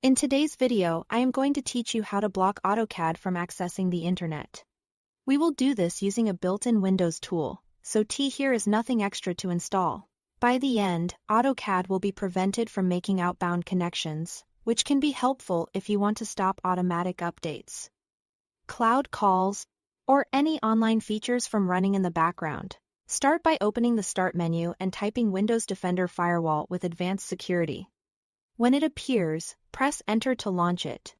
In today's video, I am going to teach you how to block AutoCAD from accessing the internet. We will do this using a built-in Windows tool, so here is nothing extra to install. By the end, AutoCAD will be prevented from making outbound connections, which can be helpful if you want to stop automatic updates, cloud calls, or any online features from running in the background. Start by opening the Start menu and typing Windows Defender Firewall with Advanced Security. When it appears, press Enter to launch it.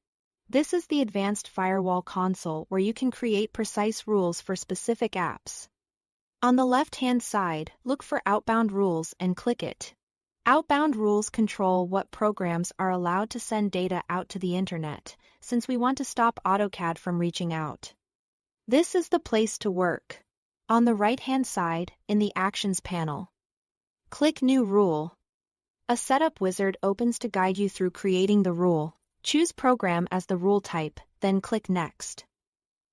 This is the Advanced Firewall console where you can create precise rules for specific apps. On the left-hand side, look for Outbound Rules and click it. Outbound rules control what programs are allowed to send data out to the internet, since we want to stop AutoCAD from reaching out. This is the place to work. On the right-hand side, in the Actions panel, click New Rule. A setup wizard opens to guide you through creating the rule. Choose Program as the rule type, then click Next.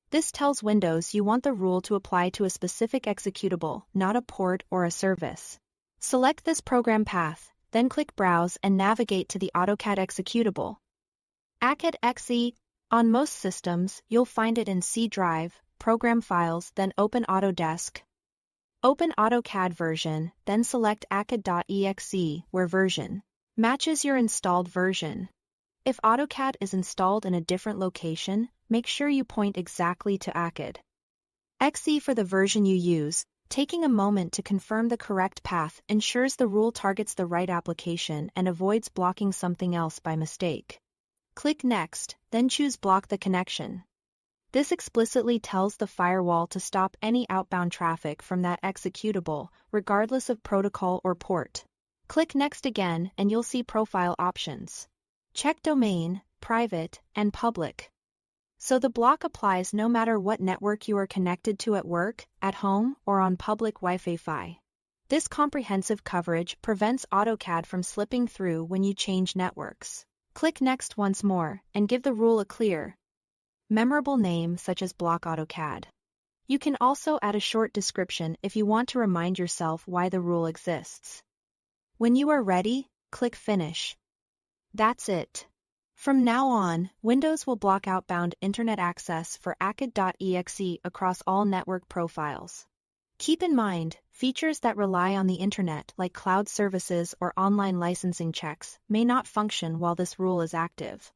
This tells Windows you want the rule to apply to a specific executable, not a port or a service. Select this program path, then click Browse and navigate to the AutoCAD executable. acad.exe. On most systems, you'll find it in C drive, Program Files, then open Autodesk. Open AutoCAD version, then select acad.exe, where version matches your installed version. If AutoCAD is installed in a different location, make sure you point exactly to acad.exe for the version you use. Taking a moment to confirm the correct path ensures the rule targets the right application and avoids blocking something else by mistake. Click Next, then choose Block the connection. This explicitly tells the firewall to stop any outbound traffic from that executable, regardless of protocol or port. Click Next again and you'll see profile options. Check Domain, Private, and Public. So the block applies no matter what network you are connected to at work, at home, or on public Wi-Fi. This comprehensive coverage prevents AutoCAD from slipping through when you change networks. Click Next once more and give the rule a clear, memorable name such as Block AutoCAD. You can also add a short description if you want to remind yourself why the rule exists. When you are ready, click Finish. That's it. From now on, Windows will block outbound internet access for acad.exe across all network profiles. Keep in mind, features that rely on the internet like cloud services or online licensing checks may not function while this rule is active.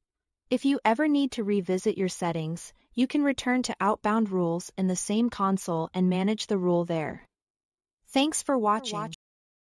If you ever need to revisit your settings, you can return to Outbound Rules in the same console and manage the rule there. Thanks for watching.